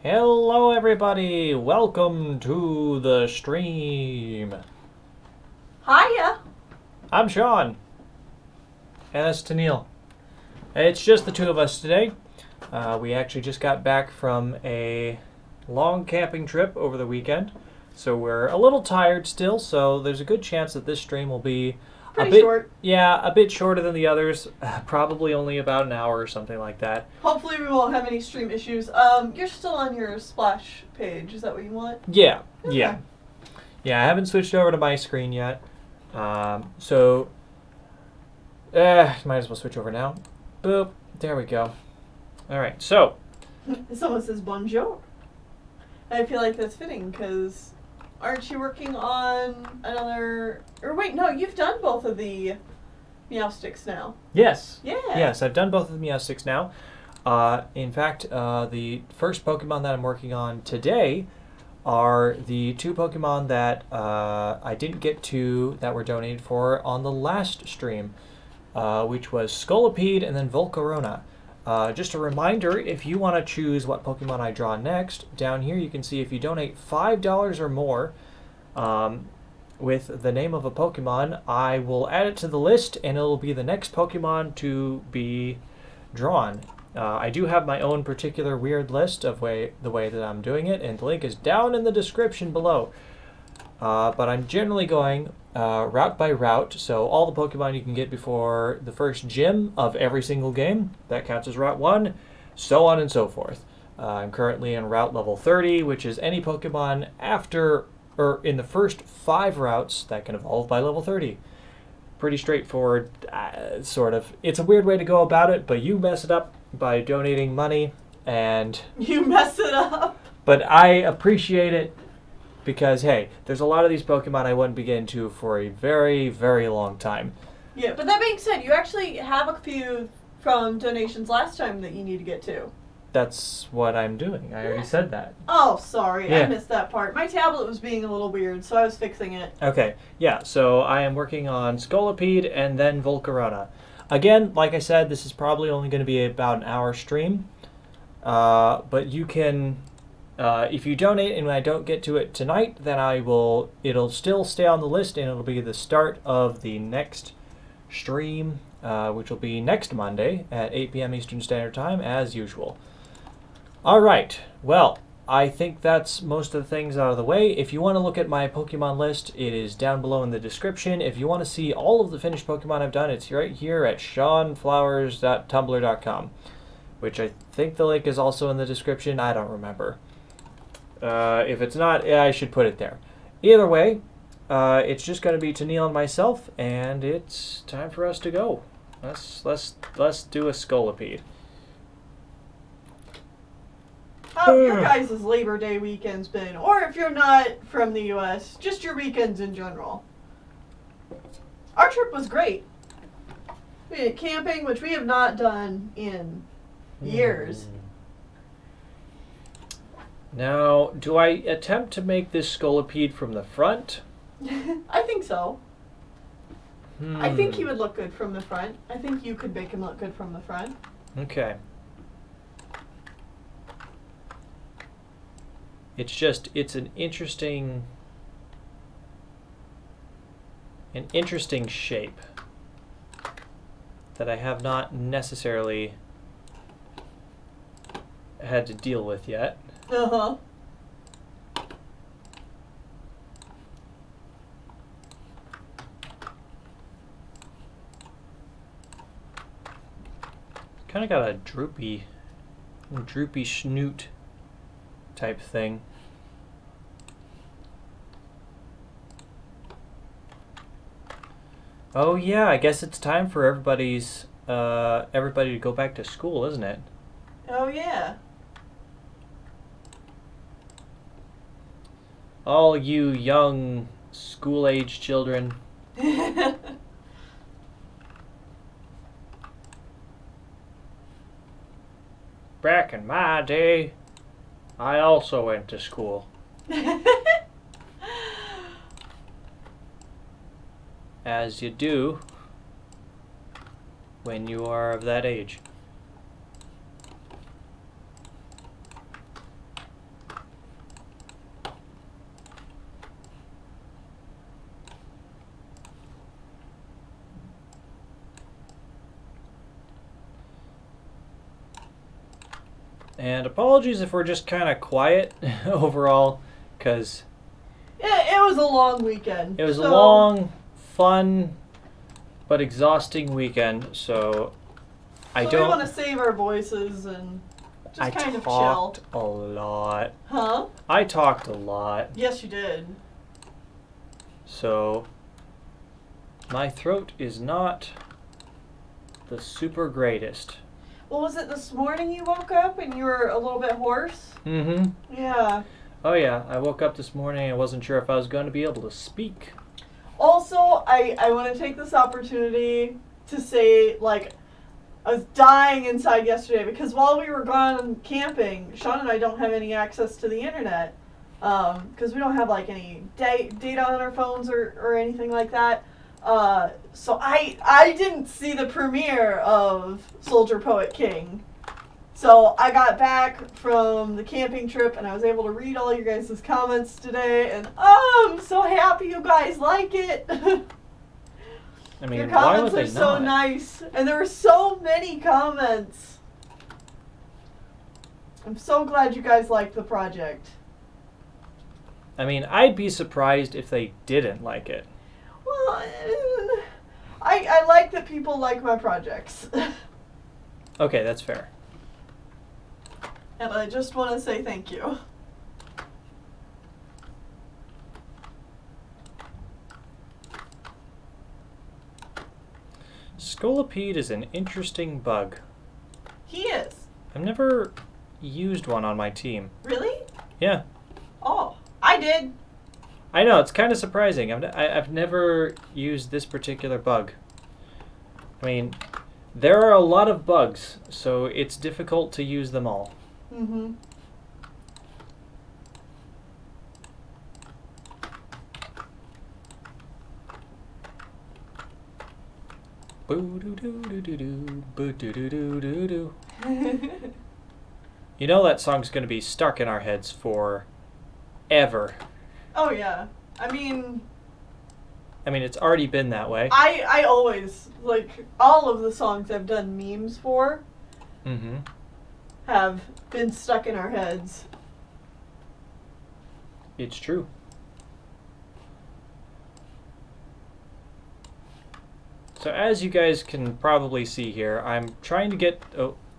Hello everybody, welcome to the stream. Hiya! I'm Shawn. And that's Tennille. It's just the two of us today. We actually just got back from a long camping trip over the weekend. So we're a little tired still, so there's a good chance that this stream will be Pretty short. Yeah, a bit shorter than the others. Probably only about an hour or something like that. Hopefully we won't have any stream issues. You're still on your splash page. Is that what you want? Yeah, Okay. yeah. Yeah, I haven't switched over to my screen yet. Might as well switch over now. Boop. There we go. All right, so. Someone says bonjour. I feel like that's fitting because aren't you working on another... Or wait, no, you've done both of the Meow Sticks now. Yes. Yeah. Yes, I've done both of the Meow Sticks now. In fact, the first Pokemon that I'm working on today are the two Pokemon that I didn't get to that were donated for on the last stream, which was Scolipede and then Volcarona. Just a reminder, if you want to choose what Pokemon I draw next, down here you can see if you donate $5 or more with the name of a Pokemon, I will add it to the list and it'll be the next Pokemon to be drawn. I do have my own particular weird list of the way that I'm doing it, and the link is down in the description below. But I'm generally going route by route, so all the Pokemon you can get before the first gym of every single game, that counts as Route 1, so on and so forth. I'm currently in Route level 30, which is any Pokemon in the first 5 routes that can evolve by level 30. Pretty straightforward, sort of. It's a weird way to go about it, but you mess it up by donating money, and... You mess it up! But I appreciate it, because, hey, there's a lot of these Pokemon I wouldn't be getting to for a very, very long time. Yeah, but that being said, you actually have a few from donations last time that you need to get to. That's what I'm doing. I already said that. Oh, sorry. Yeah. I missed that part. My tablet was being a little weird, so I was fixing it. Okay, yeah, so I am working on Scolipede and then Volcarona. Again, like I said, this is probably only going to be about an hour stream. But you can... if you donate and I don't get to it tonight, then it'll still stay on the list and it'll be the start of the next stream, which will be next Monday at 8 p.m. Eastern Standard Time, as usual. All right, well, I think that's most of the things out of the way. If you want to look at my Pokemon list, it is down below in the description. If you want to see all of the finished Pokemon I've done, it's right here at shawnflowers.tumblr.com, which I think the link is also in the description. I don't remember. If it's not, I should put it there. Either way, it's just going to be Tennille and myself, and it's time for us to go. Let's do a Scolipede. How have your guys' Labor Day weekend's been? Or if you're not from the U.S., just your weekends in general. Our trip was great. We did camping, which we have not done in years. Now, do I attempt to make this Scolipede from the front? I think so. I think he would look good from the front. I think you could make him look good from the front. Okay. It's an interesting shape that I have not necessarily had to deal with yet. Uh-huh. Kind of got a droopy snoot type thing. Oh yeah, I guess it's time for everybody to go back to school, isn't it? Oh, yeah. All you young school-age children. Back in my day, I also went to school. As you do when you are of that age. And apologies if we're just kind of quiet overall, because It was a long weekend. it was a long, fun, but exhausting weekend. So I we don't. want to save our voices and just I kind of talked chill. a lot. Huh? I talked a lot. Yes, you did. So my throat is not the super greatest. Well, was it this morning you woke up and you were a little bit hoarse? Mm-hmm. Yeah. Oh yeah, I woke up this morning and I wasn't sure if I was going to be able to speak. Also, I want to take this opportunity to say, like, I was dying inside yesterday because while we were gone camping, Shawn and I don't have any access to the internet because we don't have, like, any data on our phones or anything like that. So I didn't see the premiere of Soldier Poet King. So I got back from the camping trip and I was able to read all your guys' comments today, and I'm so happy you guys like it. I mean, Your why would comments they are so not? nice, and there were so many comments. I'm so glad you guys liked the project. I mean, I'd be surprised if they didn't like it. Well, I like that people like my projects. Okay, that's fair. And I just want to say thank you. Scolipede is an interesting bug. He is. I've never used one on my team. Really? Yeah. Oh, I did. I know, it's kind of surprising. I've never used this particular bug. I mean, there are a lot of bugs, so it's difficult to use them all. Mm-hmm. Boo-doo-doo-doo-doo-doo, boo-doo-doo-doo-doo-doo. You know that song's going to be stuck in our heads for ever. Oh yeah. I mean, it's already been that way. I always, like, all of the songs I've done memes for Mm-hmm. have been stuck in our heads. It's true. So as you guys can probably see here, I'm trying to get...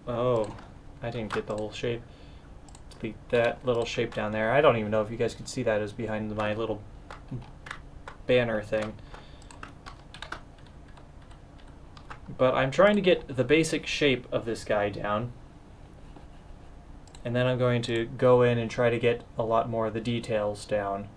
Oh, I didn't get the whole shape. Delete that little shape down there. I don't even know if you guys can see that as behind my little banner thing. But I'm trying to get the basic shape of this guy down. And then I'm going to go in and try to get a lot more of the details down.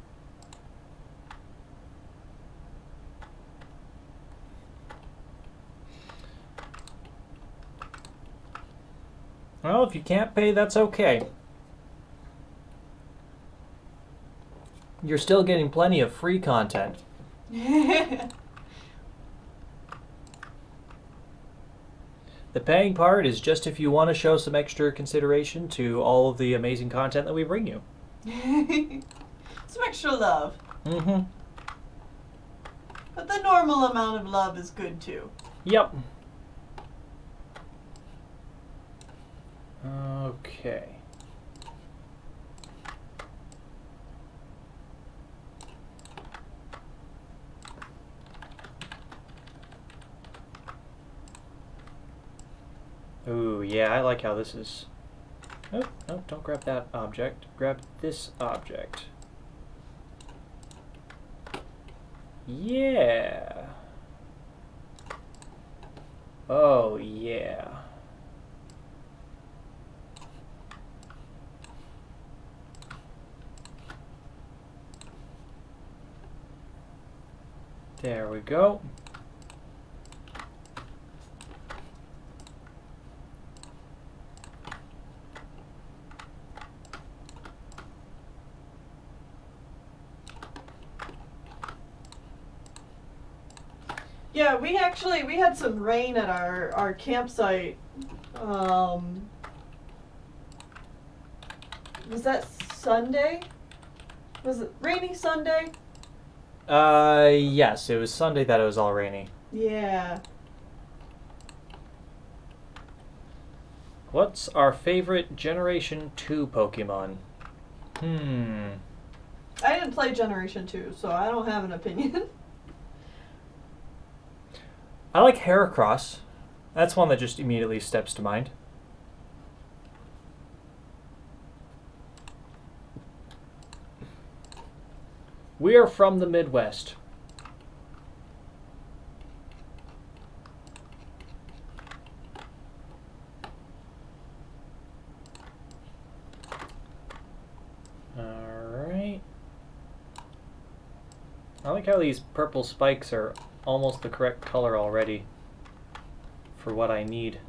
Well, if you can't pay, that's okay. You're still getting plenty of free content. The paying part is just if you want to show some extra consideration to all of the amazing content that we bring you. Some extra love. Mm-hmm. But the normal amount of love is good too. Yep. Okay. Ooh, yeah, I like how this is. Oh, no, don't grab that object. Grab this object. Yeah. Oh, yeah. There we go. Yeah, we had some rain at our campsite. Was that Sunday? Was it rainy Sunday? Yes, it was Sunday that it was all rainy. Yeah. What's our favorite Generation 2 Pokemon? I didn't play Generation 2, so I don't have an opinion. I like Heracross. That's one that just immediately steps to mind. We are from the Midwest. Alright. I like how these purple spikes are almost the correct color already for what I need.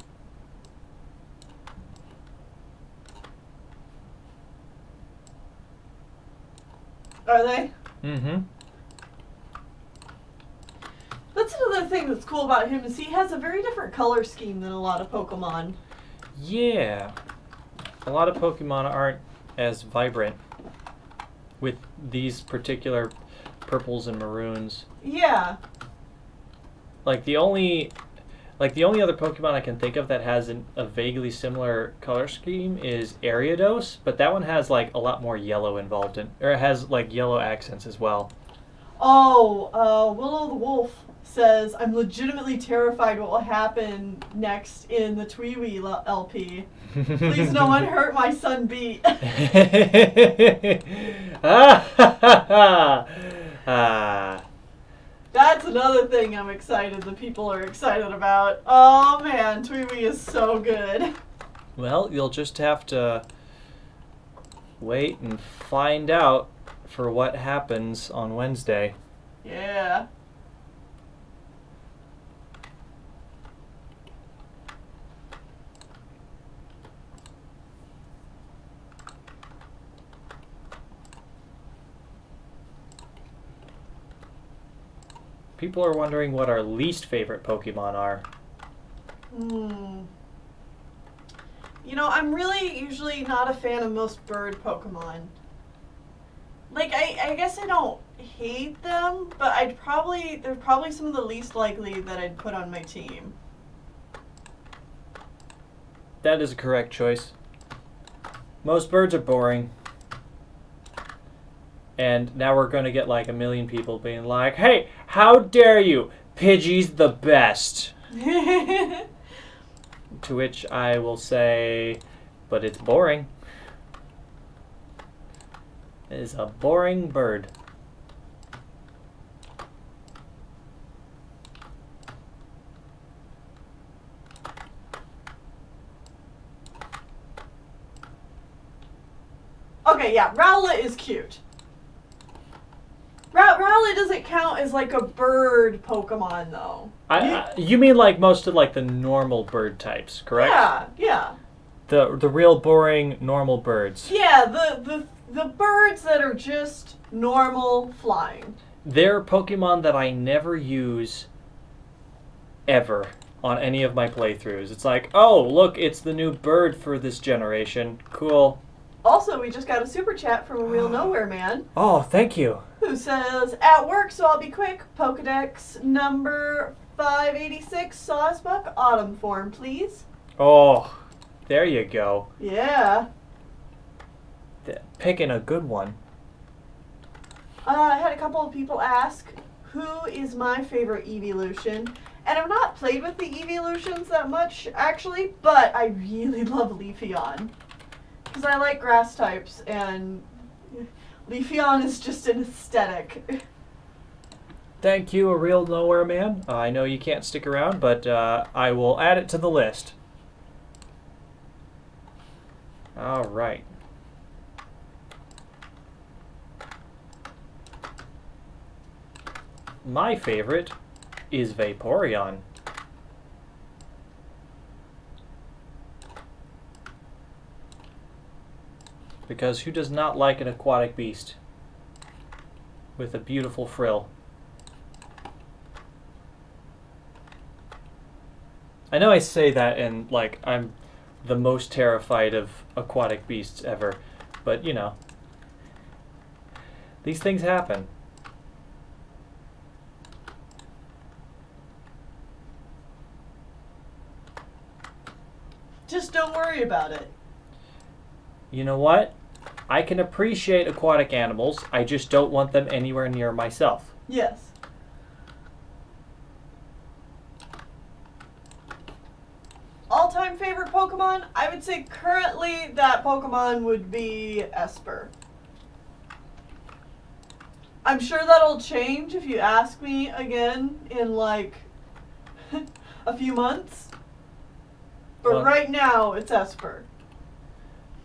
Are they? Mm-hmm. That's another thing that's cool about him is he has a very different color scheme than a lot of Pokemon. Yeah. A lot of Pokemon aren't as vibrant with these particular purples and maroons. Yeah. Like the only other Pokemon I can think of that has a vaguely similar color scheme is Ariados, but that one has like a lot more yellow involved in, or it has like yellow accents as well. Oh, Willow the Wolf says, I'm legitimately terrified what will happen next in the Tweewee LP. Please no one hurt my son Beat. That's another thing I'm excited the people are excited about. Oh man, Tweewee is so good. Well, you'll just have to wait and find out for what happens on Wednesday. Yeah. People are wondering what our least favorite Pokemon are. You know, I'm really usually not a fan of most bird Pokemon. Like, I guess I don't hate them, but they're probably some of the least likely that I'd put on my team. That is a correct choice. Most birds are boring. And now we're going to get like a million people being like, hey, how dare you? Pidgey's the best. To which I will say, but it's boring. It is a boring bird. Okay, yeah, Rowlet is cute. Rowlet doesn't count as like a bird Pokemon though. You mean like most of like the normal bird types, correct? Yeah. The real boring normal birds. Yeah, the birds that are just normal flying. They're Pokemon that I never use ever on any of my playthroughs. It's like, oh, look, it's the new bird for this generation. Cool. Also, we just got a super chat from a real nowhere man. Oh, thank you. Who says, at work, so I'll be quick. Pokedex number 586, Sawsbuck Autumn form, please. Oh, there you go. Yeah. Picking a good one. I had a couple of people ask, who is my favorite evolution? And I've not played with the evolutions that much, actually, but I really love Leafeon. Because I like grass types, and Leafeon is just an aesthetic. Thank you, a real nowhere man. I know you can't stick around, but I will add it to the list. All right. My favorite is Vaporeon. Because who does not like an aquatic beast with a beautiful frill? I know I say that and like I'm the most terrified of aquatic beasts ever, but you know, these things happen. Just don't worry worry about it. You know what? I can appreciate aquatic animals. I just don't want them anywhere near myself. Yes. All-time favorite Pokemon? I would say currently that Pokemon would be Esper. I'm sure that'll change if you ask me again in like a few months. But Well, right now, it's Esper.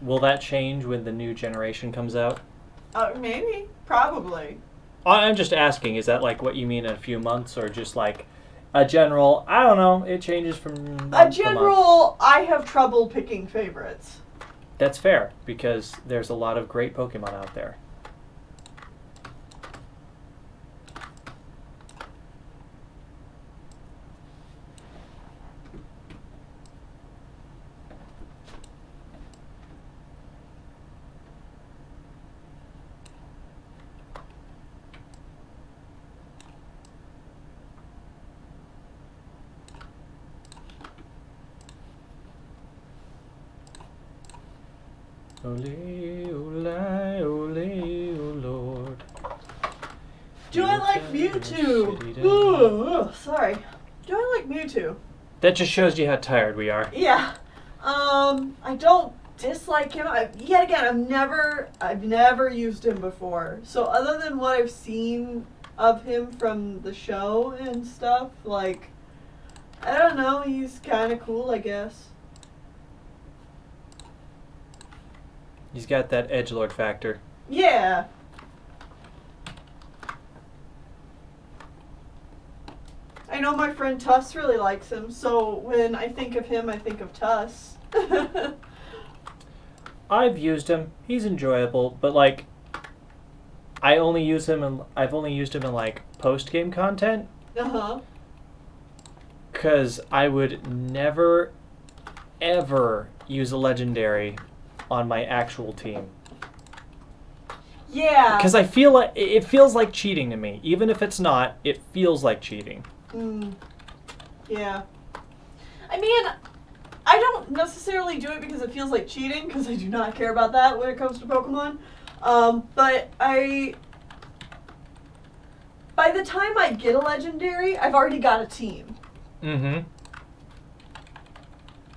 will that change when the new generation comes out? Maybe. Probably. I'm just asking, is that like what you mean in a few months, or just like a general, I don't know, it changes from month A to month. general, I have trouble picking favorites. That's fair, because there's a lot of great Pokemon out there. Ole, ole, ole, oh Lord. Do I like Mewtwo? Shitty Ooh, sorry. Do I like Mewtwo? That just shows you how tired we are. Yeah. I don't dislike him. Yet again, I've never used him before. So other than what I've seen of him from the show and stuff, like, I don't know, he's kind of cool, I guess. He's got that edgelord factor. Yeah. I know my friend Tuss really likes him, so when I think of him, I think of Tuss. I've used him. He's enjoyable, but like, I've only used him in like post game content. Uh-huh. Cause I would never, ever use a legendary on my actual team. Yeah. Because I feel like it feels like cheating to me. Even if it's not, it feels like cheating. Yeah. I mean, I don't necessarily do it because it feels like cheating, because I do not care about that when it comes to Pokemon. But by the time I get a legendary, I've already got a team. Mm-hmm.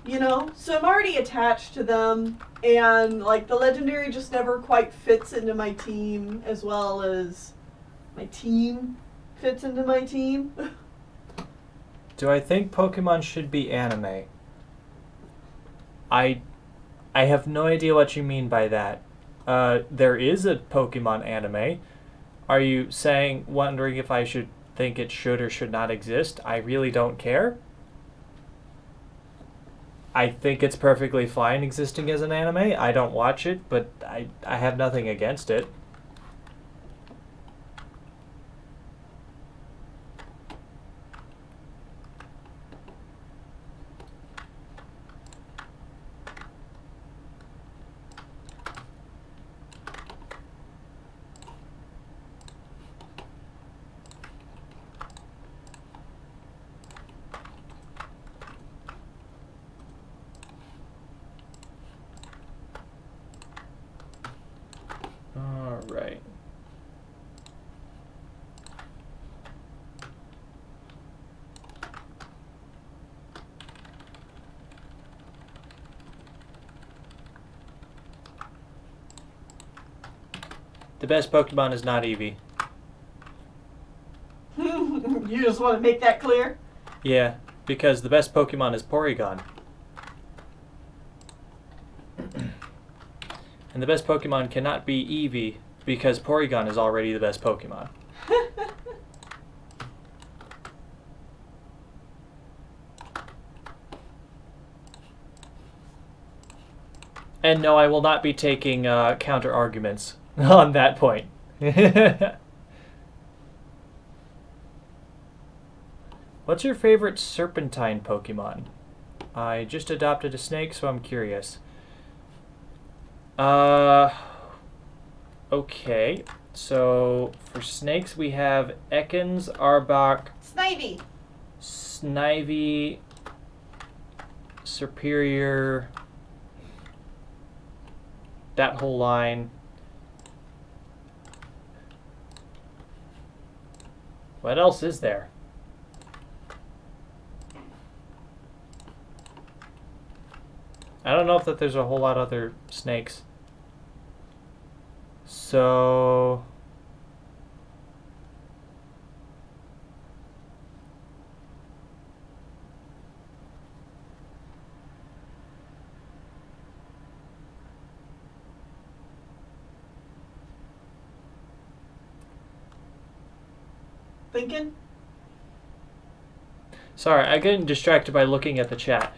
You know? So I'm already attached to them, and like the legendary just never quite fits into my team as well as my team fits into my team. Do I think Pokemon should be anime? I have no idea what you mean by that. There is a Pokemon anime. Are you wondering if I should think it should or should not exist? I really don't care. I think it's perfectly fine existing as an anime. I don't watch it, but I have nothing against it. All right. The best Pokemon is not Eevee. You just want to make that clear? Yeah, because the best Pokemon is Porygon. And the best Pokemon cannot be Eevee because Porygon is already the best Pokemon. And no, I will not be taking counter arguments on that point. What's your favorite Serpentine Pokemon? I just adopted a snake, so I'm curious. Okay. So, for snakes, we have Ekans, Arbok, Snivy. Snivy, Superior, that whole line. What else is there? I don't know if that there's a whole lot of other snakes. So Thinking? sorry, I get distracted by looking at the chat.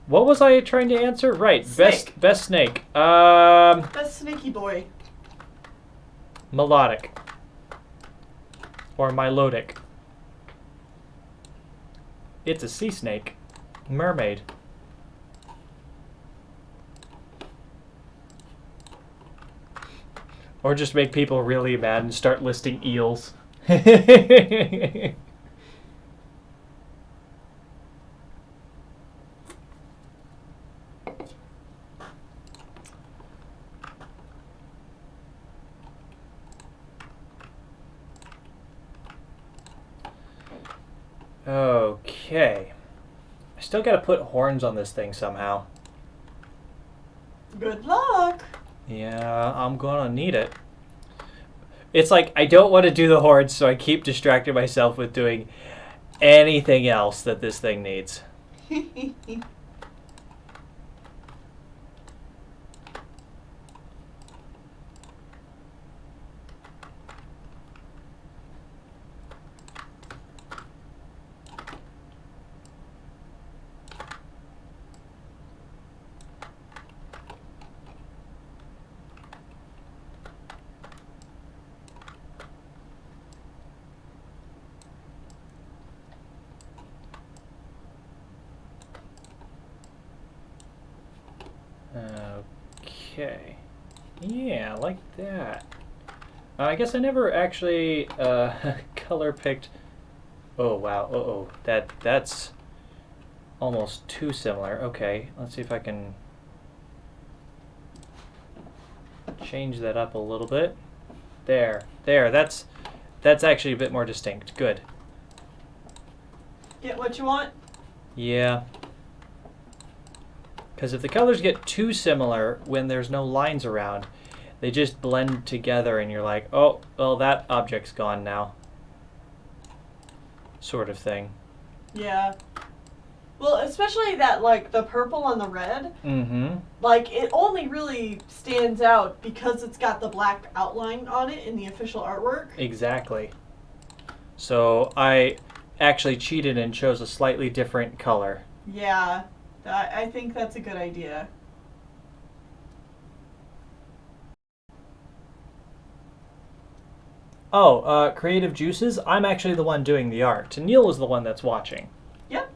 What was I trying to answer? Right, Snake. best snake. That's Snaky Boy. Melodic or melodic. It's a sea snake, mermaid. Or just make people really mad and start listing eels. Okay. I still gotta put horns on this thing somehow. Good luck. Yeah, I'm gonna need it. It's like I don't want to do the horns, so I keep distracting myself with doing anything else that this thing needs. Okay. Yeah, like that. I guess I never actually color picked. Oh wow. Uh-oh. That's almost too similar. Okay, let's see if I can change that up a little bit. There. That's actually a bit more distinct. Good. Get what you want? Yeah. Because if the colors get too similar when there's no lines around, they just blend together and you're like, oh, well, that object's gone now. Sort of thing. Yeah. Well, especially that, like, the purple and the red. Mm-hmm. Like, it only really stands out because it's got the black outline on it in the official artwork. Exactly. So I actually cheated and chose a slightly different color. Yeah. I think that's a good idea. Oh, Creative Juices, I'm actually the one doing the art. Neil is the one that's watching. Yep.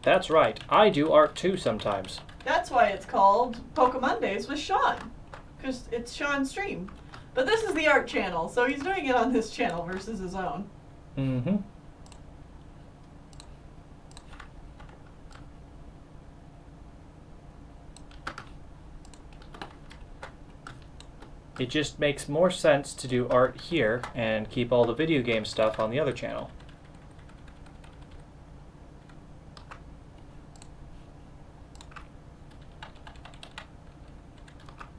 That's right. I do art too sometimes. That's why it's called Pokemon Days with Shawn. Because it's Shawn's stream. But this is the art channel, so he's doing it on this channel versus his own. Mm-hmm. It just makes more sense to do art here and keep all the video game stuff on the other channel.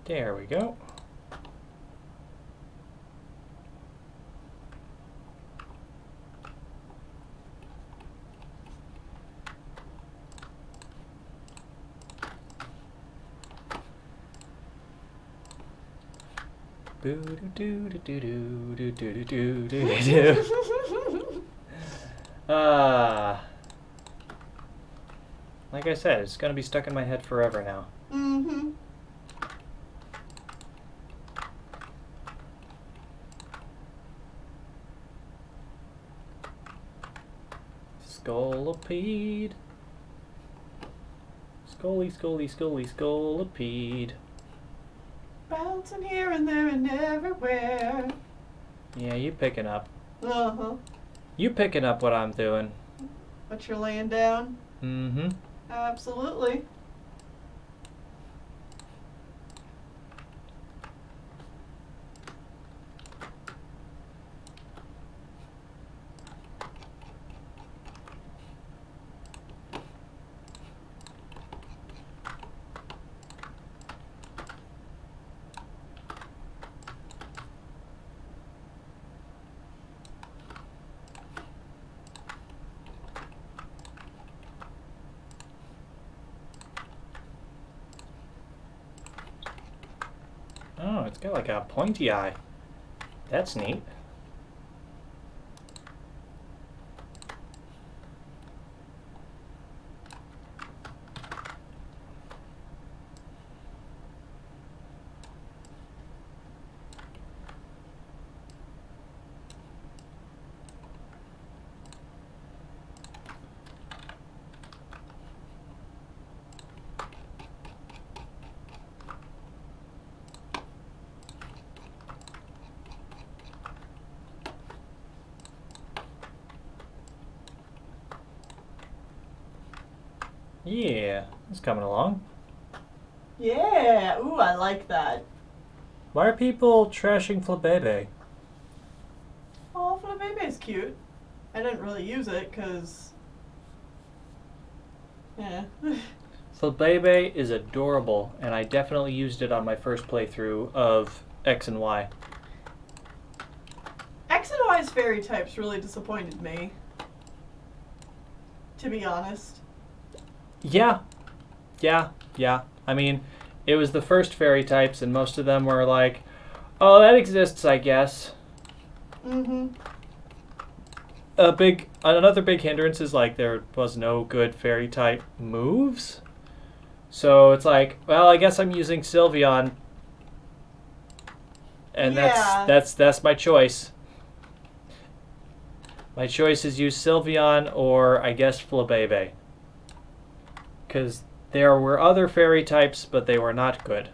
There we go. Like I said, it's gonna be stuck in my head forever now. Mm-hmm. Scolipede. Scolipede. Bouncing here and there and everywhere. Yeah, you picking up. Uh-huh. You picking up what I'm doing. What you're laying down? Mm-hmm. Absolutely. Oh, it's got like a pointy eye. That's neat. Yeah, it's coming along. Yeah. Ooh, I like that. Why are people trashing Flabebe? Oh, Flabebe's cute. I didn't really use it because. Yeah. Flabebe is adorable, and I definitely used it on my first playthrough of X and Y. X and Y's fairy types really disappointed me. To be honest. Yeah. I mean, it was the first fairy types, and most of them were like, oh, that exists, I guess. Mm-hmm. Another big hindrance is like there was no good fairy type moves. So it's like, well, I guess I'm using Sylveon, and Yeah. that's my choice. My choice is use Sylveon or I guess Flabebe. Because there were other fairy types, but they were not good.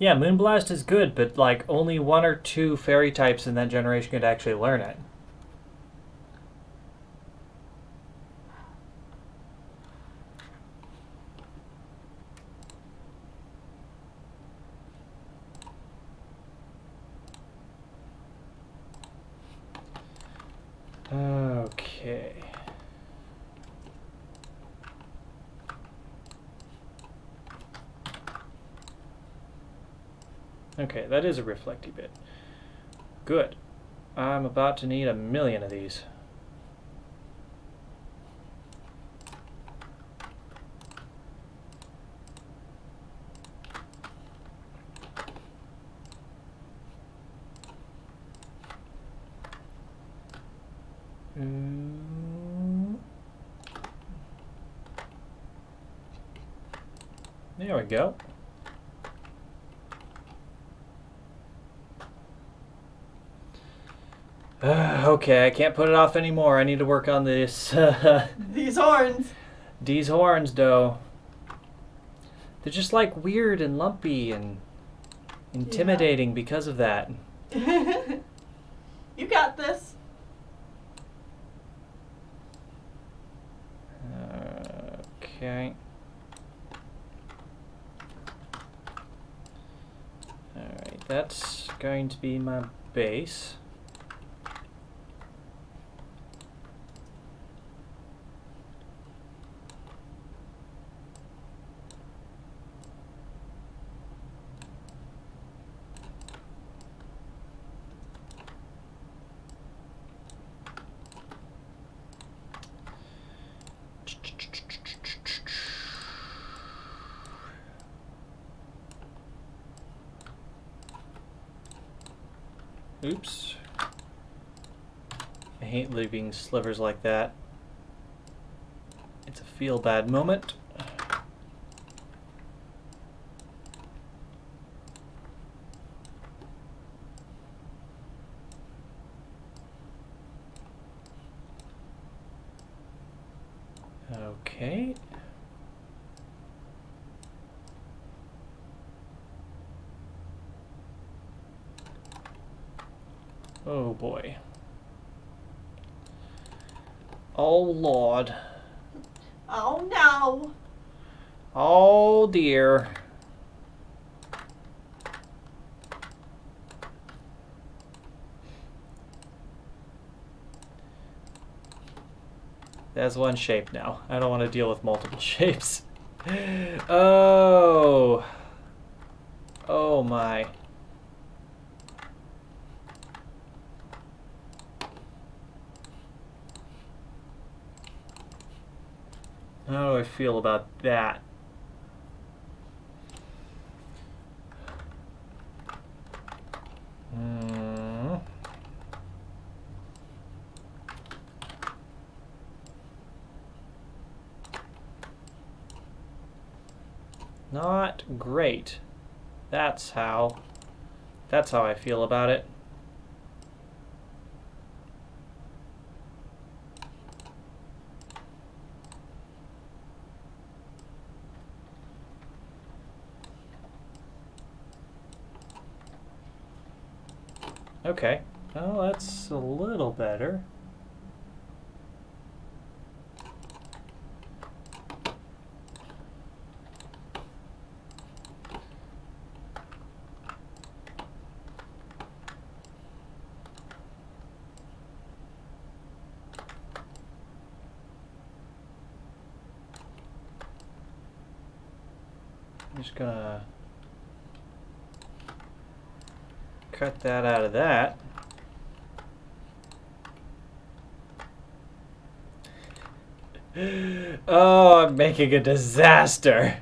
Yeah, Moonblast is good, but like only one or two fairy types in that generation could actually learn it. Okay. Okay, that is a reflecty bit. Good. I'm about to need 1,000,000 of these. There we go. Okay, I can't put it off anymore. I need to work on this. These horns. These horns, though. They're just like weird and lumpy and intimidating because of that. You got this. Okay. Alright, that's going to be my base. Oops. I hate leaving slivers like that. It's a feel-bad moment. Okay. Oh boy. Oh Lord. Oh no. Oh dear. There's one shape now. I don't want to deal with multiple shapes. Oh. Oh my. How do I feel about that? Not great. That's how I feel about it. Okay. Well, that's a little better. I'm just gonna cut that out of that. Oh, I'm making a disaster.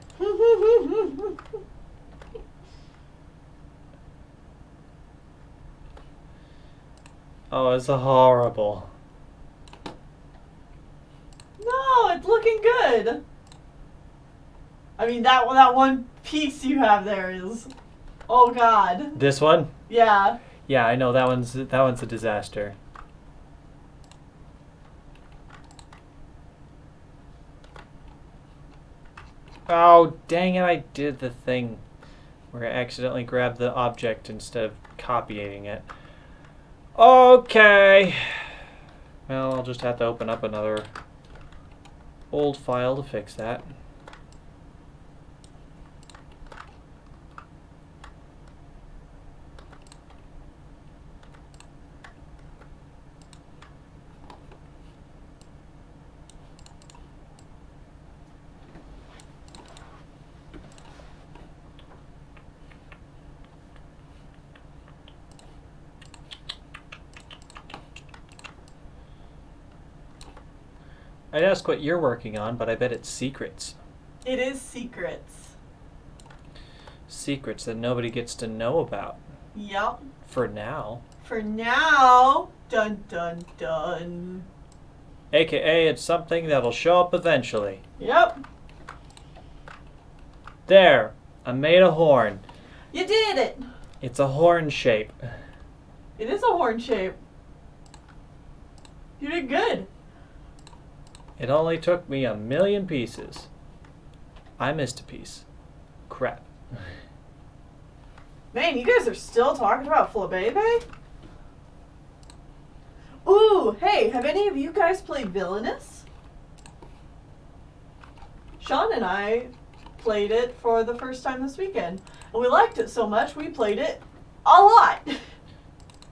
Oh, it's horrible. No, it's looking good. I mean, that one piece you have there is, oh god. This one? Yeah. Yeah, I know that one's a disaster. Oh, dang it, I did the thing where I accidentally grabbed the object instead of copying it. Okay. Well, I'll just have to open up another old file to fix that. I'd ask what you're working on, but I bet it's secrets. It is secrets. Secrets that nobody gets to know about. Yep. For now. For now. Dun dun dun. AKA, it's something that'll show up eventually. Yep. There! I made a horn. You did it! It's a horn shape. It is a horn shape. You did good. It only took me 1,000,000 pieces. I missed a piece. Crap. Man, you guys are still talking about Flabébé? Ooh, hey, have any of you guys played Villainous? Shawn and I played it for the first time this weekend. And we liked it so much, we played it a lot.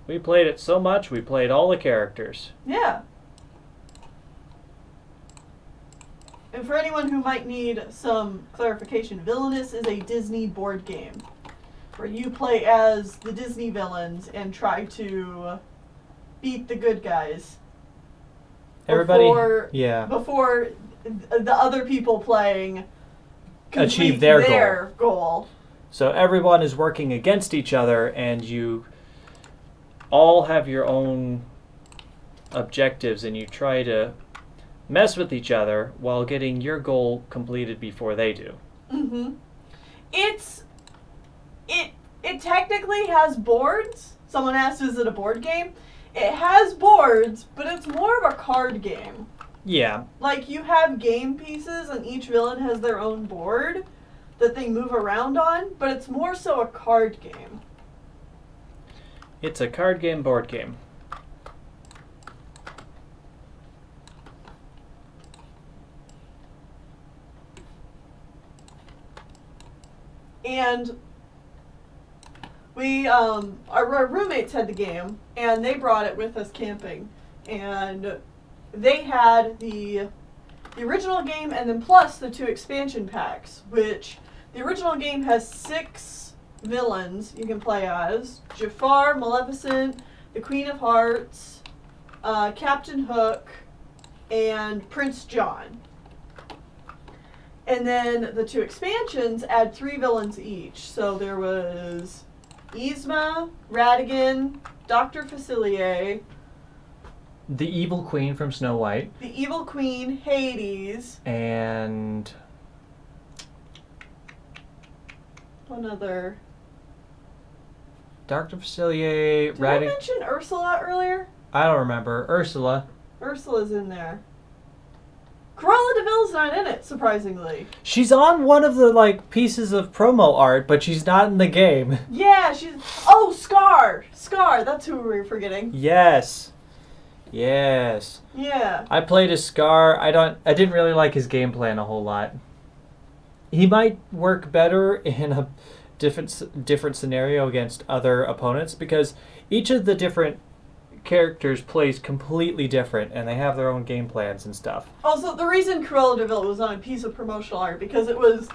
We played it so much, we played all the characters. Yeah. And for anyone who might need some clarification, Villainous is a Disney board game where you play as the Disney villains and try to beat the good guys. Everybody, Before the other people playing achieve complete their goal. So everyone is working against each other, and you all have your own objectives, and you try to mess with each other while getting your goal completed before they do. Mm-hmm. It technically has boards. Someone asked, is it a board game? It has boards, but it's more of a card game. Yeah. Like, you have game pieces and each villain has their own board that they move around on, but it's more so a card game. It's a card game, board game. And we, our roommates had the game, and they brought it with us camping. And they had the original game, and then plus the 2 expansion packs, which the original game has 6 villains you can play as. Jafar, Maleficent, the Queen of Hearts, Captain Hook, and Prince John. And then the 2 expansions add 3 villains each. So there was Yzma, Ratigan, Dr. Facilier, The Evil Queen from Snow White. the Evil Queen, Hades, And one other. Dr. Facilier, Did I mention Ursula earlier? I don't remember. Ursula. Ursula's in there. Cruella de Vil's not in it, surprisingly. She's on one of the like pieces of promo art, but she's not in the game. Yeah, she's... Oh, Scar! Scar, that's who we were forgetting. Yes. Yes. Yeah. I played as Scar. I didn't really like his game plan a whole lot. He might work better in a different scenario against other opponents because each of the different characters plays completely different and they have their own game plans and stuff. Also, the reason Cruella de Vil was on a piece of promotional art because it was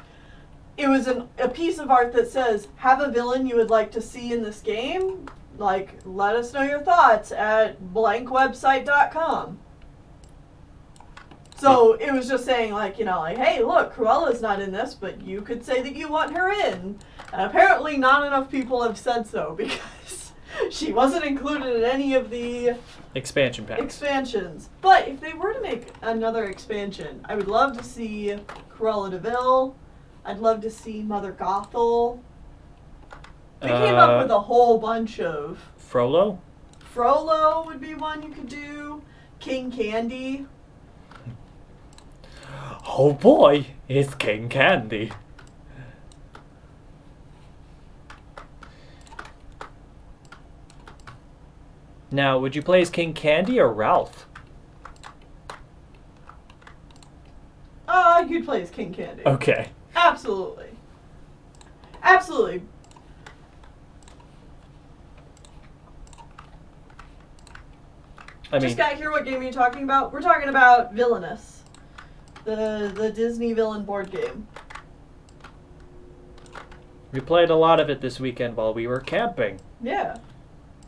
a piece of art that says, have a villain you would like to see in this game? Like, let us know your thoughts at blankwebsite.com. So it was just saying, like, you know, like, hey, look, Cruella's not in this, but you could say that you want her in. And apparently not enough people have said so because she wasn't included in any of the Expansion packs. expansions. But if they were to make another expansion, I would love to see Cruella de Vil. I'd love to see Mother Gothel. They came up with a whole bunch of... Frollo? Frollo would be one you could do. King Candy. Oh boy, it's King Candy. Now, would you play as King Candy or Ralph? You'd play as King Candy. Okay. Absolutely. Absolutely. I mean, Just got here. What game are you talking about? We're talking about Villainous, the Disney villain board game. we played a lot of it this weekend while we were camping. Yeah.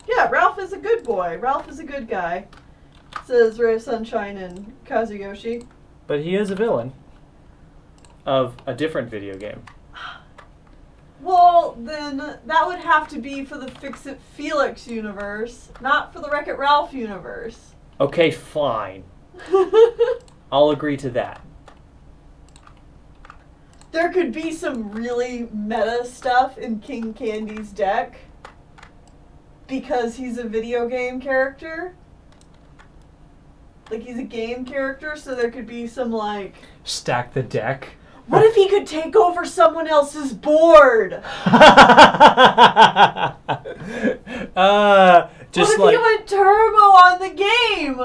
Yeah, Ralph is a good boy. Ralph is a good guy. Says Ray of Sunshine and Kazuyoshi. But he is a villain of a different video game. Well, then that would have to be for the Fix-It Felix universe, not for the Wreck-It Ralph universe. Okay, fine. I'll agree to that. There could be some really meta stuff in King Candy's deck because he's a video game character. Like, he's a game character, so there could be some, like... Stack the deck. What if he could take over someone else's board? Just what like if he went turbo on the game?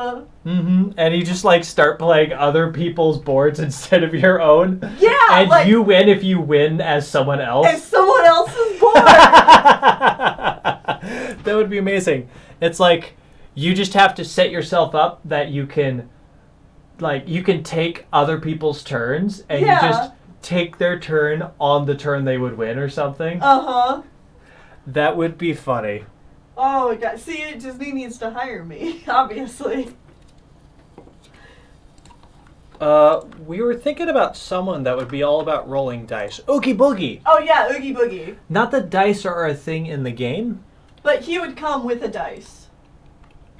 and you just like start playing other people's boards instead of your own. Yeah, and like, you win if you win as someone else. as someone else's board. That would be amazing. It's like you just have to set yourself up that you can, like, you can take other people's turns and Yeah. you just take their turn on the turn they would win or something. Uh-huh. That would be funny. Oh, my God. See, Disney needs to hire me, obviously. We were thinking about someone that would be all about rolling dice. Oogie Boogie! Oh, yeah, Oogie Boogie. Not that dice are a thing in the game. But he would come with a dice.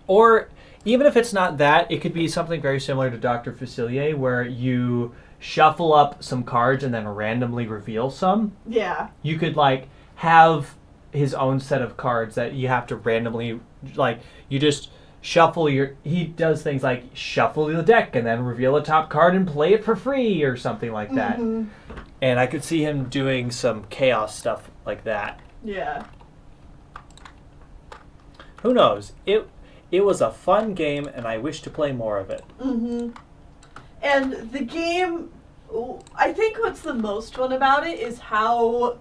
Or, even if it's not that, it could be something very similar to Dr. Facilier, where you shuffle up some cards and then randomly reveal some. Yeah. You could, like, have his own set of cards that you have to randomly, like, you just he does things like shuffle the deck and then reveal a top card and play it for free or something like that. Mhm. And I could see him doing some chaos stuff like that. Yeah. Who knows? It was a fun game, and I wish to play more of it. Mhm. And the game, I think what's the most fun about it is how,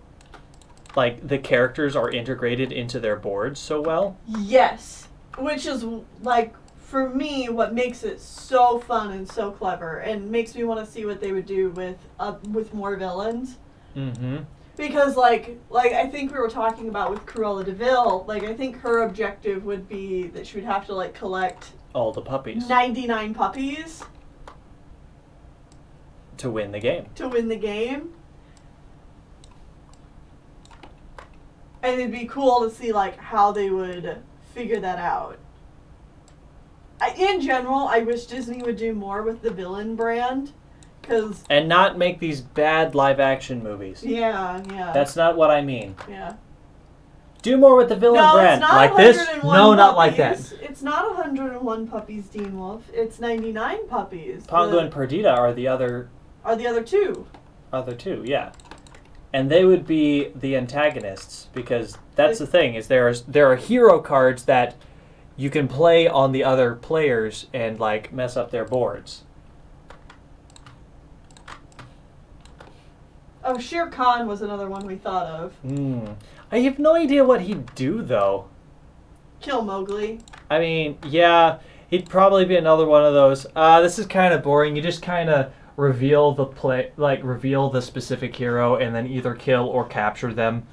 Like, the characters are integrated into their boards so well. yes, which is like for me what makes it so fun and so clever, and makes me want to see what they would do with more villains. Mm-hmm. Because like I think we were talking about with Cruella de Vil, like I think her objective would be that she would have to like collect All the puppies 99 puppies to win the game. to win the game. And it'd be cool to see like how they would figure that out. In general, I wish Disney would do more with the villain brand, because And not make these bad live-action movies. yeah, That's not what I mean. yeah. Do more with the villain No, brand. it's not Like this? 101 No, not like that. puppies. It's not 101 puppies, Dean Wolf. It's 99 puppies. Pongo and Perdita are the other two. two, yeah. And they would be the antagonists, because that's the thing, is there are hero cards that you can play on the other players and like mess up their boards. Oh, Shere Khan was another one we thought of. I have no idea what he'd do though. Kill Mowgli. I mean, yeah, he'd probably be another one of those. This is kind of boring. You just kind of reveal the specific hero and then either kill or capture them.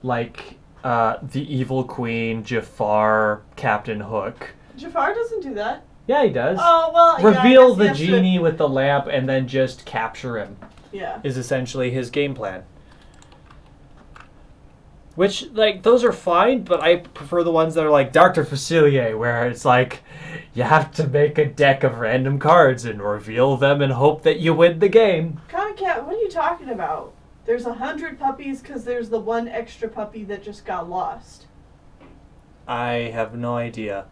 Like the Evil Queen, Jafar, Captain Hook. Jafar doesn't do that. Yeah, he does. Oh, well, yeah, Reveal I the guess he has genie with the lamp and then just capture him. Yeah. Is essentially his game plan. Which, like, those are fine, but I prefer the ones that are like Dr. Facilier, where it's like, you have to make a deck of random cards and reveal them and hope that you win the game. Comic Cat, what are you talking about? There's 100 puppies because there's the one extra puppy that just got lost. I have no idea.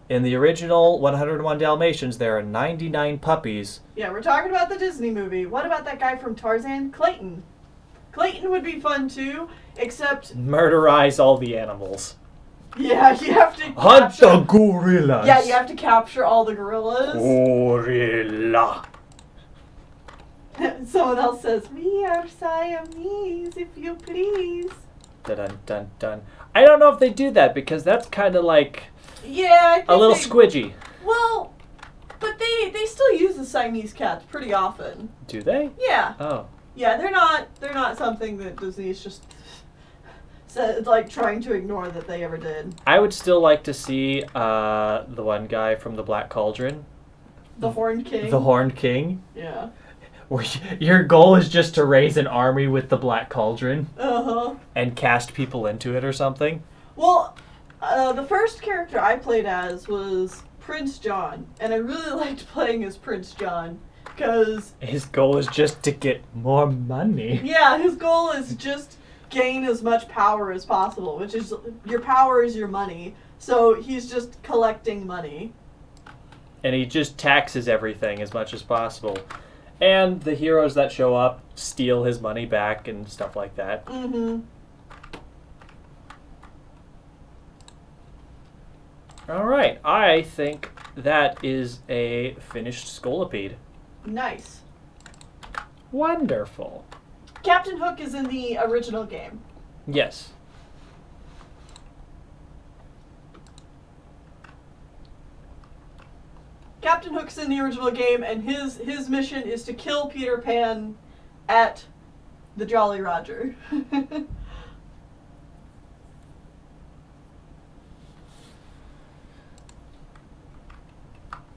In the original 101 Dalmatians, there are 99 puppies. Yeah, we're talking about the Disney movie. What about that guy from Tarzan? Clayton. Clayton would be fun too, except... Murderize all the animals. Yeah, you have to Hunt the gorillas. Yeah, you have to capture all the gorillas. Gorilla. Someone else says, "We are Siamese, if you please." Dun dun dun. I don't know if they do that because that's kind of like Yeah, I think a little squidgy. Well, but they still use the Siamese cats pretty often. Do they? Yeah. Oh. Yeah, they're not something that Disney's just like trying to ignore that they ever did. I would still like to see the one guy from the Black Cauldron. The Horned King. The Horned King. Yeah. Where your goal is just to raise an army with the Black Cauldron. Uh-huh. And cast people into it or something. Well, the first character I played as was Prince John, and I really liked playing as Prince John, because... His goal is just to get more money. Yeah, his goal is just gain as much power as possible, which is, your power is your money, so he's just collecting money. And he just taxes everything as much as possible. And the heroes that show up steal his money back and stuff like that. Mm-hmm. Alright, I think that is a finished Scolipede. Nice. Wonderful. Captain Hook is in the original game. Yes. Captain Hook's in the original game, and his mission is to kill Peter Pan at the Jolly Roger.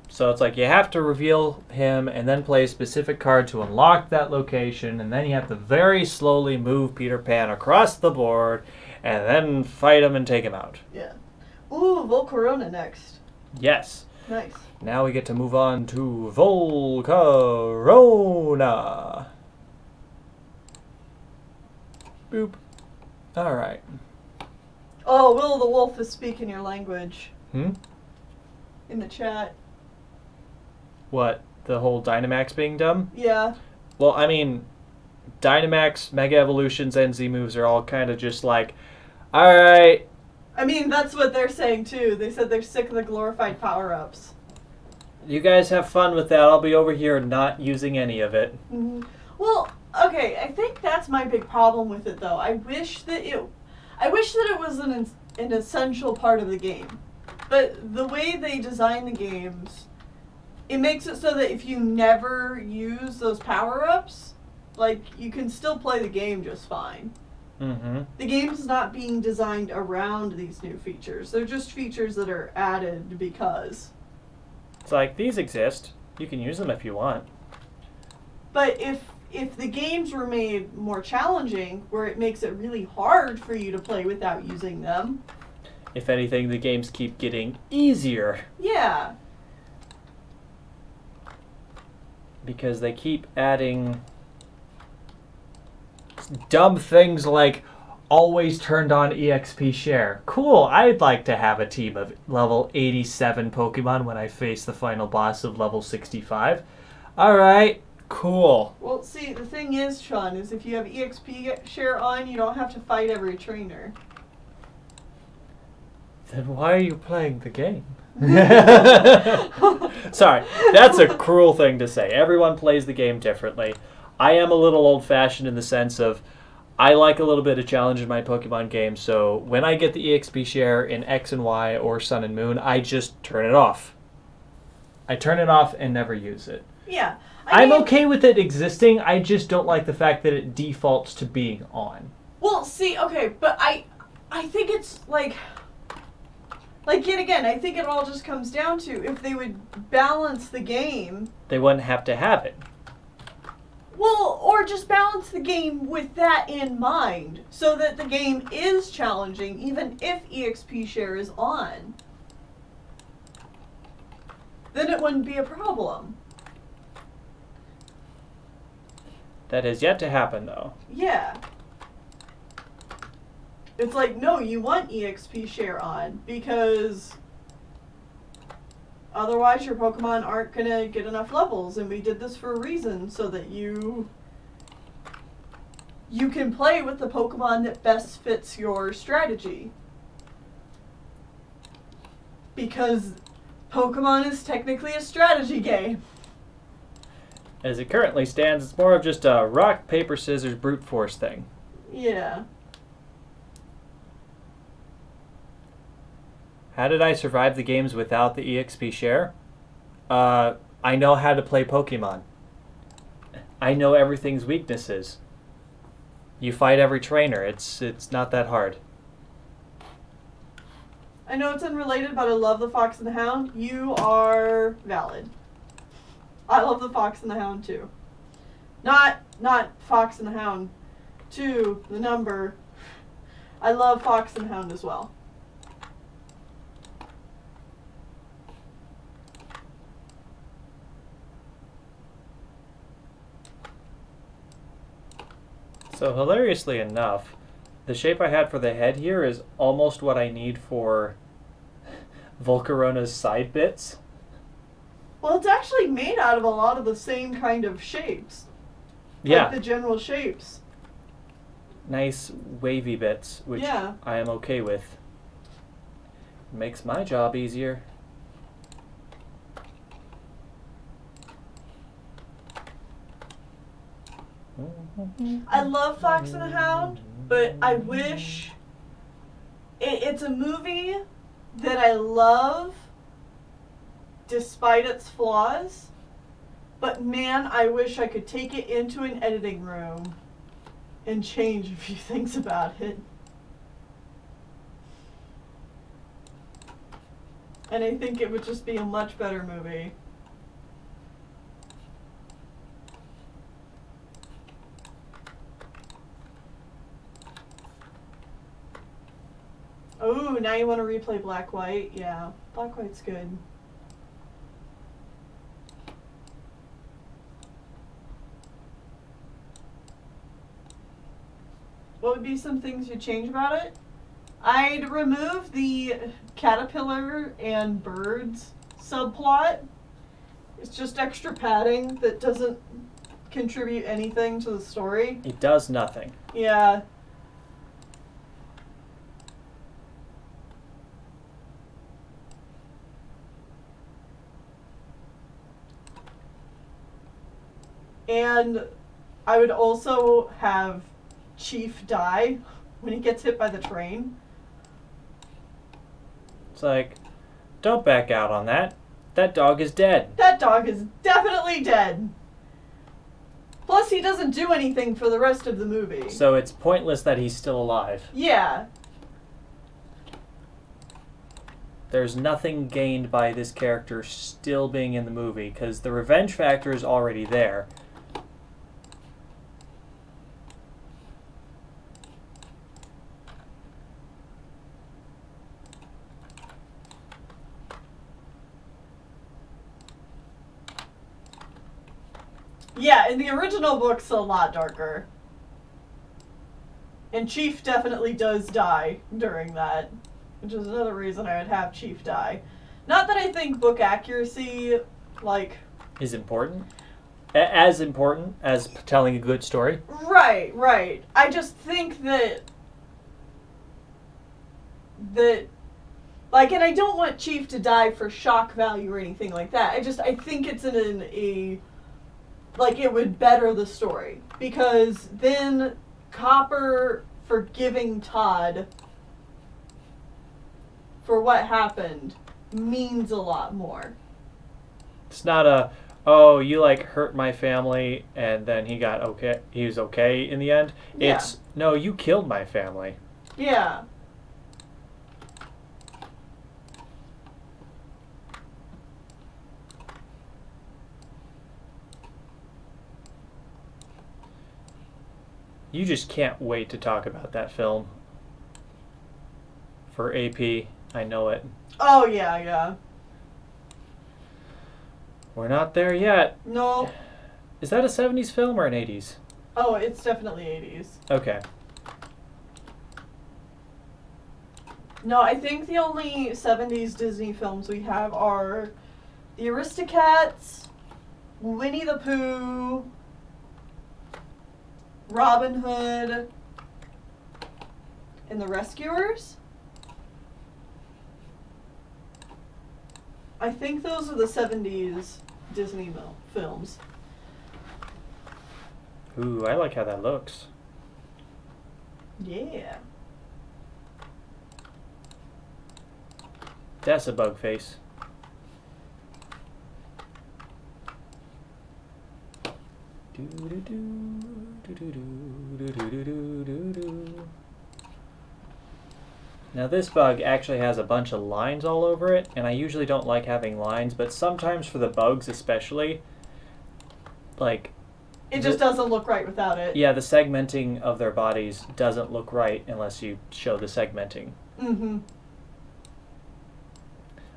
So it's like you have to reveal him and then play a specific card to unlock that location, and then you have to very slowly move Peter Pan across the board and then fight him and take him out. Yeah. Ooh, Volcarona next. Yes. Nice. Now we get to move on to Volcarona. Boop. Alright. Oh, Will the Wolf is speaking your language. Hmm? In the chat. What? The whole Dynamax being dumb? Yeah. Well, I mean, Dynamax, Mega Evolutions, and Z moves are all kind of just like, alright, I mean, that's what they're saying too. They said they're sick of the glorified power-ups. you guys have fun with that. I'll be over here not using any of it. Mm-hmm. Well, okay, I think that's my big problem with it, though. I wish that it was an essential part of the game. But the way they design the games, it makes it so that if you never use those power-ups, like, you can still play the game just fine. Mm-hmm. The game's not being designed around these new features. They're just features that are added because. It's like, these exist. You can use them if you want. But if the games were made more challenging, where it makes it really hard for you to play without using them. If anything, the games keep getting easier. Yeah. Because they keep adding dumb things like always turned on EXP share. Cool, I'd like to have a team of level 87 Pokemon when I face the final boss of level 65. Alright, cool. Well, see, the thing is, Shawn, is if you have EXP share on, you don't have to fight every trainer. Then why are you playing the game? Sorry, that's a cruel thing to say. Everyone plays the game differently. I am a little old-fashioned in the sense of I like a little bit of challenge in my Pokemon game, so when I get the EXP share in X and Y or Sun and Moon, I just turn it off. I turn it off and never use it. Yeah. I'm okay with it existing, I just don't like the fact that it defaults to being on. Well, see, okay, but I think it's like yet again, I think it all just comes down to if they would balance the game. They wouldn't have to have it. Well, or just balance the game with that in mind, so that the game is challenging even if EXP share is on. Then it wouldn't be a problem. That has yet to happen, though. Yeah. It's like, no, you want EXP share on, because otherwise your Pokemon aren't going to get enough levels, and we did this for a reason, so that you can play with the Pokemon that best fits your strategy. Because Pokemon is technically a strategy game. As it currently stands, it's more of just a rock, paper, scissors, brute force thing. Yeah. How did I survive the games without the EXP share? I know how to play Pokemon. I know everything's weaknesses. You fight every trainer. It's not that hard. I know it's unrelated, but I love the Fox and the Hound. You are valid. I love the Fox and the Hound too. Not Fox and the Hound 2, the number. I love Fox and the Hound as well. So hilariously enough, the shape I had for the head here is almost what I need for Volcarona's side bits. Well, it's actually made out of a lot of the same kind of shapes. Yeah. Like the general shapes. Nice wavy bits, which Yeah. I am okay with. Makes my job easier. I love Fox and the Hound, but I wish it's a movie that I love despite its flaws, but man, I wish I could take it into an editing room and change a few things about it. And I think it would just be a much better movie. Oh, now you want to replay Black White? Yeah, Black White's good. What would be some things you'd change about it? I'd remove the caterpillar and birds subplot. It's just extra padding that doesn't contribute anything to the story. It does nothing. Yeah. And I would also have Chief die when he gets hit by the train. It's like, don't back out on that. That dog is dead. That dog is definitely dead. Plus, he doesn't do anything for the rest of the movie. So it's pointless that he's still alive. Yeah. There's nothing gained by this character still being in the movie, because the revenge factor is already there. Yeah, in the original book's a lot darker. And Chief definitely does die during that, which is another reason I would have Chief die. Not that I think book accuracy, like... Is important. As important as telling a good story. Right, right. I just think that... Like, and I don't want Chief to die for shock value or anything like that. I think it's in a... Like, it would better the story. Because then Copper forgiving Todd for what happened means a lot more. It's not a, oh, you like hurt my family and then he was okay in the end. Yeah. It's, no, you killed my family. Yeah. You just can't wait to talk about that film. For AP, I know it. Oh, yeah, yeah. We're not there yet. No. Is that a 70s film or an 80s? Oh, it's definitely 80s. Okay. No, I think the only 70s Disney films we have are The Aristocats, Winnie the Pooh, Robin Hood, and The Rescuers. I think those are the 70s Disney films. Ooh, I like how that looks. Yeah. That's a bug face. Now this bug actually has a bunch of lines all over it, and I usually don't like having lines, but sometimes for the bugs especially, like... It just doesn't look right without it. Yeah, the segmenting of their bodies doesn't look right unless you show the segmenting. Mm-hmm.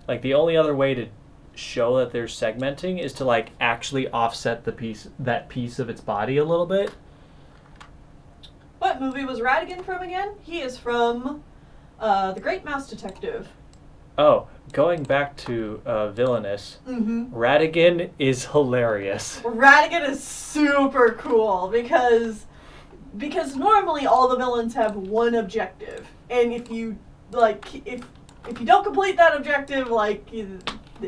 Like, the only other way to show that there's segmenting is to, like, actually offset that piece of its body a little bit. What movie was Radigan from again? He is from The Great Mouse Detective. Oh, going back to Villainous, Radigan is hilarious. Radigan is super cool because normally all the villains have one objective, and if you don't complete that objective,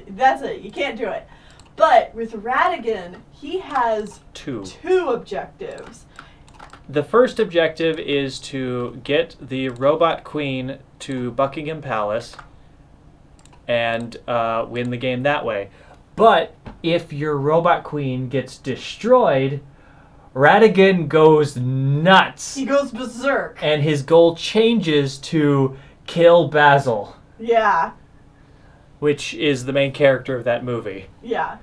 that's it. You can't do it. But with Radigan, he has two objectives. The first objective is to get the Robot Queen to Buckingham Palace and win the game that way. But if your Robot Queen gets destroyed, Radigan goes nuts. He goes berserk. And his goal changes to kill Basil. Yeah. Which is the main character of that movie. Yeah.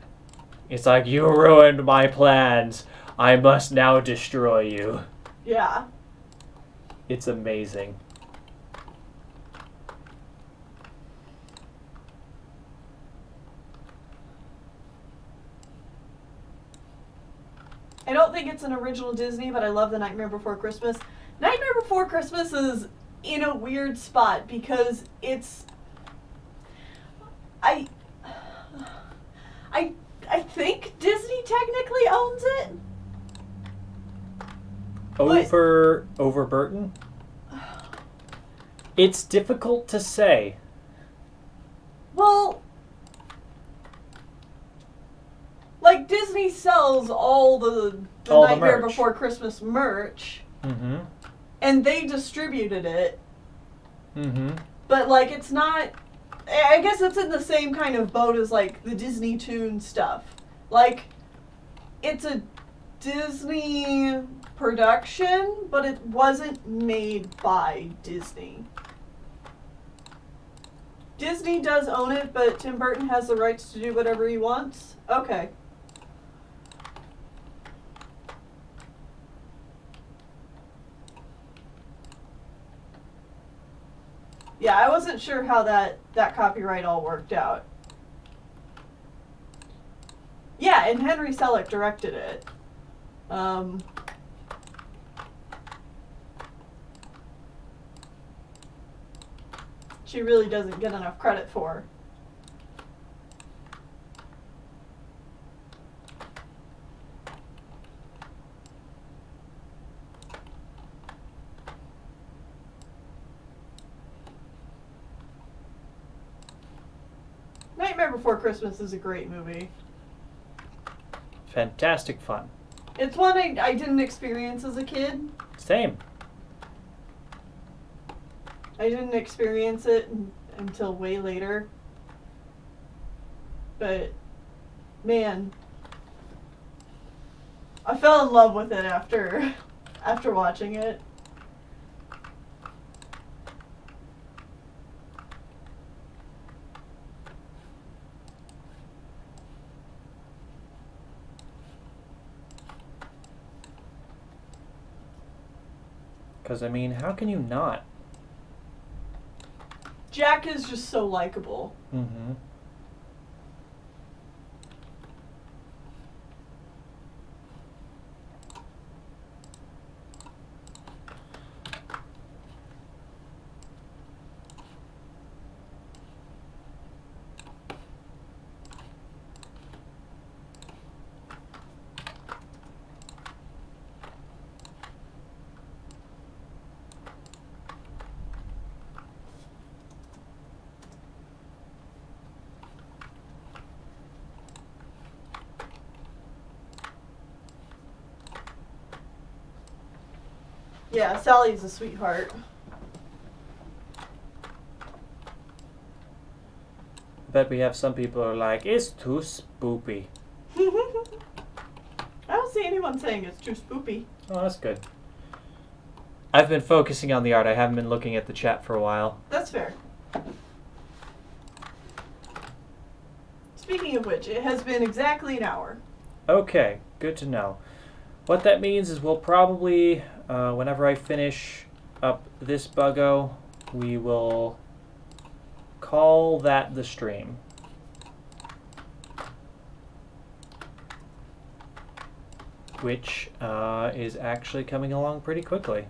It's like, you ruined my plans. I must now destroy you. Yeah. It's amazing. I don't think it's an original Disney, but I love The Nightmare Before Christmas. Nightmare Before Christmas is in a weird spot because it's I I think Disney technically owns it. Over Burton? It's difficult to say. Well, like Disney sells all the Nightmare merch. Before Christmas merch, Mm-hmm. and they distributed it. Mm-hmm. But like, it's not. I guess it's in the same kind of boat as like the Disney Toon stuff. Like, it's a Disney production, but it wasn't made by Disney. Disney does own it, but Tim Burton has the rights to do whatever he wants? Okay. Yeah, I wasn't sure how that copyright all worked out. Yeah, and Henry Selick directed it. She really doesn't get enough credit for. Nightmare Before Christmas is a great movie. Fantastic fun. It's one I didn't experience as a kid. Same. I didn't experience it until way later. But, man, I fell in love with it after watching it. Because, I mean, how can you not? Jack is just so likable. Mm-hmm. Yeah, Sally's a sweetheart. I bet we have some people who are like, it's too spoopy. I don't see anyone saying it's too spoopy. Oh, that's good. I've been focusing on the art. I haven't been looking at the chat for a while. That's fair. Speaking of which, it has been exactly an hour. Okay, good to know. What that means is we'll probably, whenever I finish up this buggo, we will call that the stream. Which is actually coming along pretty quickly.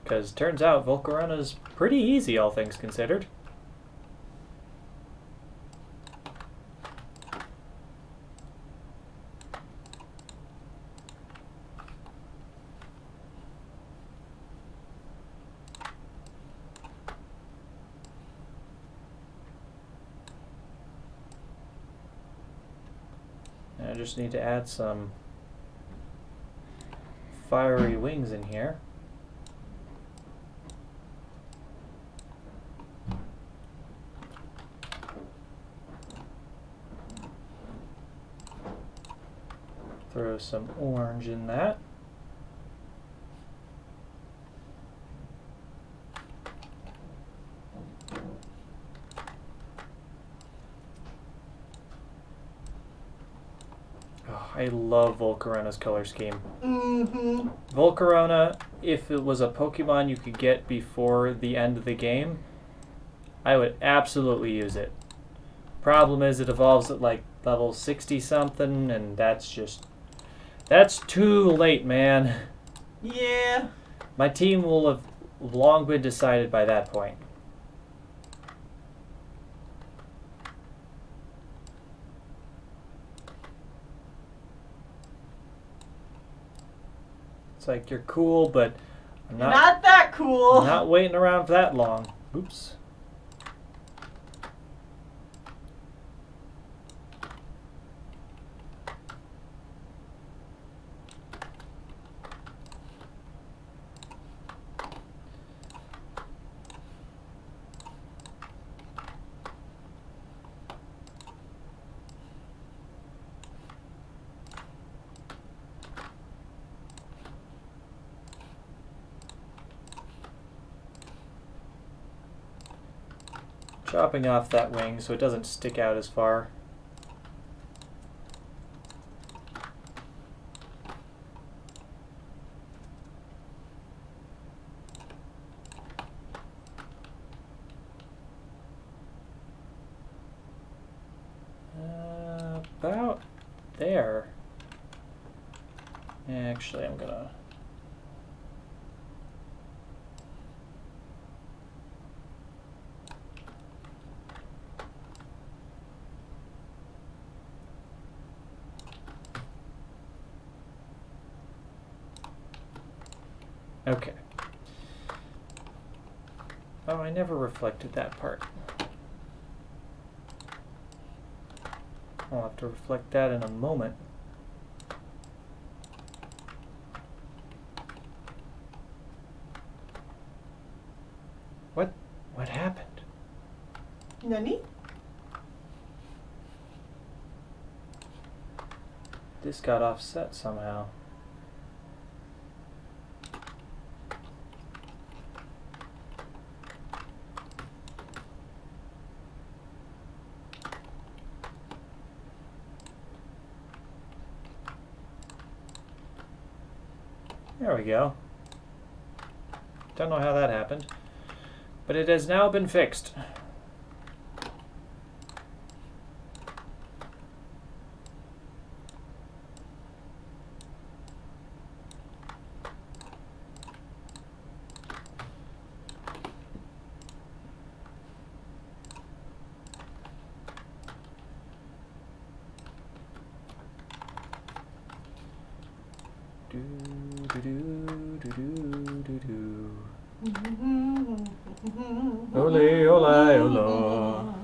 Because turns out Volcarona's pretty easy, all things considered. And I just need to add some fiery wings in here. Throw some orange in that. Oh, I love Volcarona's color scheme. Mm-hmm. Volcarona, if it was a Pokemon you could get before the end of the game, I would absolutely use it. Problem is it evolves at like level 60 something, and that's too late, man. Yeah. My team will have long been decided by that point. It's like you're cool, but I'm Not that cool. not waiting around for that long. Oops. Chopping off that wing so it doesn't stick out as far. About there. Actually, I'm gonna... Okay. Oh, I never reflected that part. I'll have to reflect that in a moment. What happened? Nani? This got offset somehow. There we go. Don't know how that happened, but it has now been fixed. Ole, ole, ole.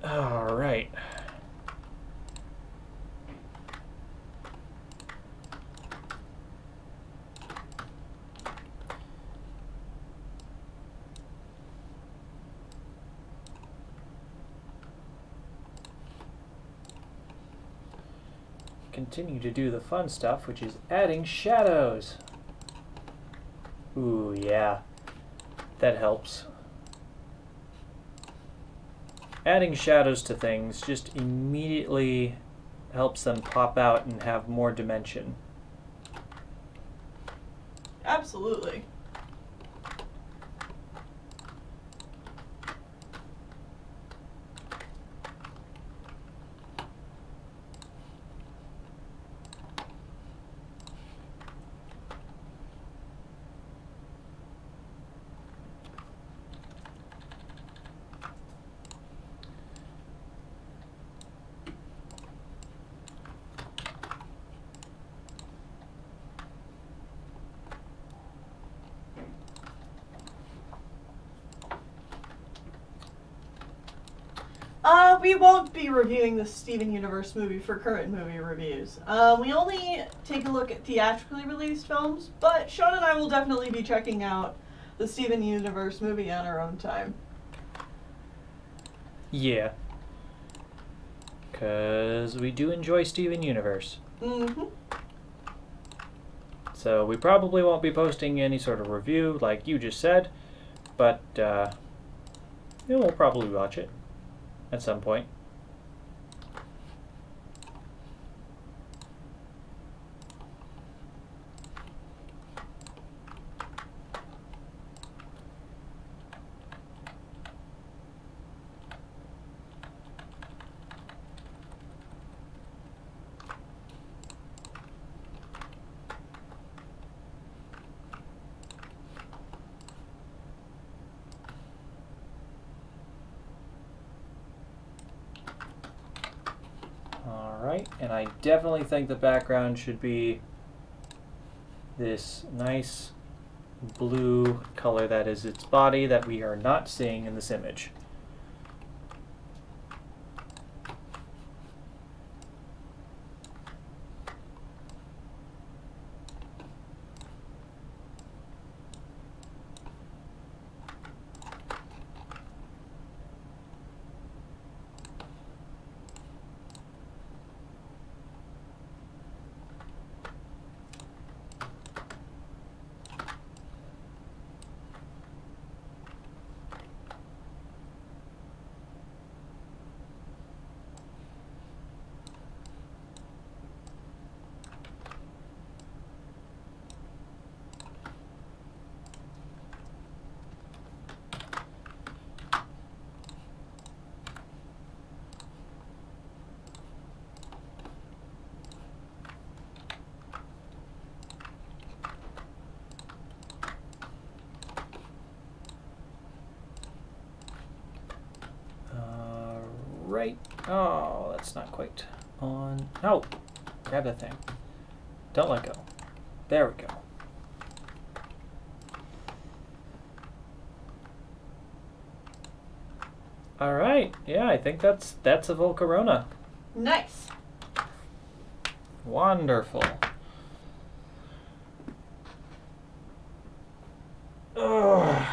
All right. Continue to do the fun stuff, which is adding shadows. Ooh, yeah. That helps. Adding shadows to things just immediately helps them pop out and have more dimension. Absolutely. We won't be reviewing the Steven Universe movie for current movie reviews. We only take a look at theatrically released films, but Shawn and I will definitely be checking out the Steven Universe movie on our own time. Yeah. Because we do enjoy Steven Universe. Mm-hmm. So we probably won't be posting any sort of review like you just said, but we'll probably watch it at some point. Alright, and I definitely think the background should be this nice blue color that is its body that we are not seeing in this image. Right. Oh, that's not quite on. No. Grab that thing. Don't let go. There we go. All right. Yeah, I think that's a Volcarona. Nice. Wonderful. Ugh.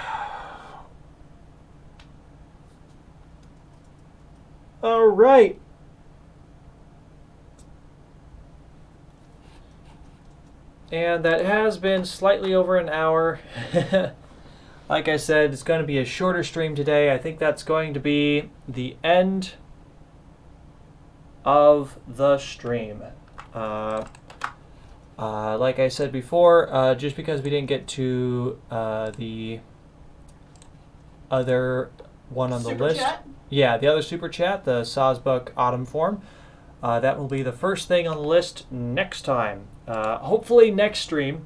All right. And that has been slightly over an hour. Like I said, it's going to be a shorter stream today. I think that's going to be the end of the stream. Like I said before, just because we didn't get to the other one on the Super list. chat? Yeah, the other super chat, the Sawsbuck Autumn Form. That will be the first thing on the list next time. Hopefully next stream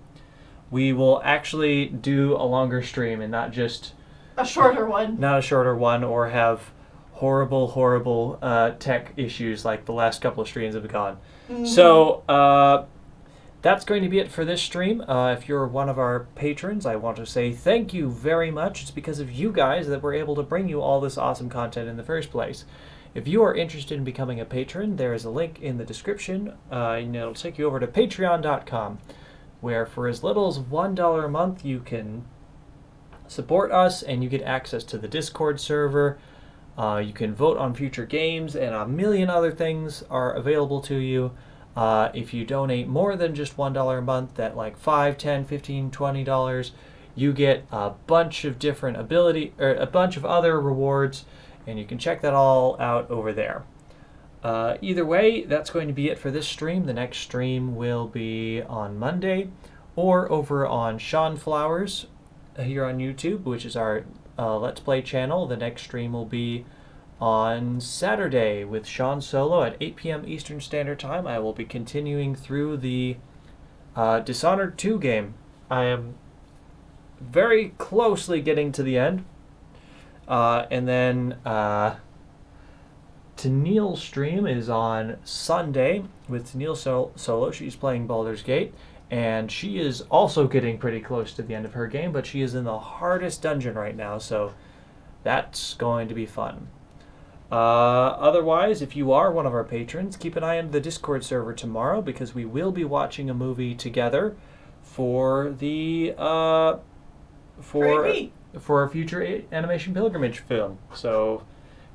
we will actually do a longer stream and not just A shorter one. not a shorter one or have horrible tech issues like the last couple of streams have gone. Mhm. So that's going to be it for this stream. If you're one of our patrons, I want to say thank you very much. It's because of you guys that we're able to bring you all this awesome content in the first place. If you are interested in becoming a patron, there is a link in the description, and it'll take you over to patreon.com, where for as little as $1 a month, you can support us and you get access to the Discord server. You can vote on future games, and a million other things are available to you. If you donate more than just $1 a month, at like $5, $10, $15, $20, you get a bunch of different a bunch of other rewards, and you can check that all out over there. Either way, that's going to be it for this stream. The next stream will be on Monday, or over on Shawn Flowers here on YouTube, which is our Let's Play channel. The next stream will be on Saturday with Shawn Solo at 8 p.m. Eastern Standard Time. I will be continuing through the Dishonored 2 game. I am very closely getting to the end. And then Tennille's stream is on Sunday with Tennille Solo. She's playing Baldur's Gate, and she is also getting pretty close to the end of her game, but she is in the hardest dungeon right now, so that's going to be fun. Otherwise, if you are one of our patrons, keep an eye on the Discord server tomorrow, because we will be watching a movie together for the for a future animation pilgrimage film. So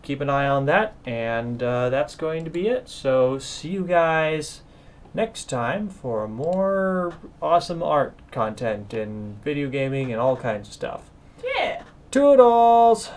keep an eye on that, and that's going to be it. So see you guys next time for more awesome art content and video gaming and all kinds of stuff. Yeah. Toodles!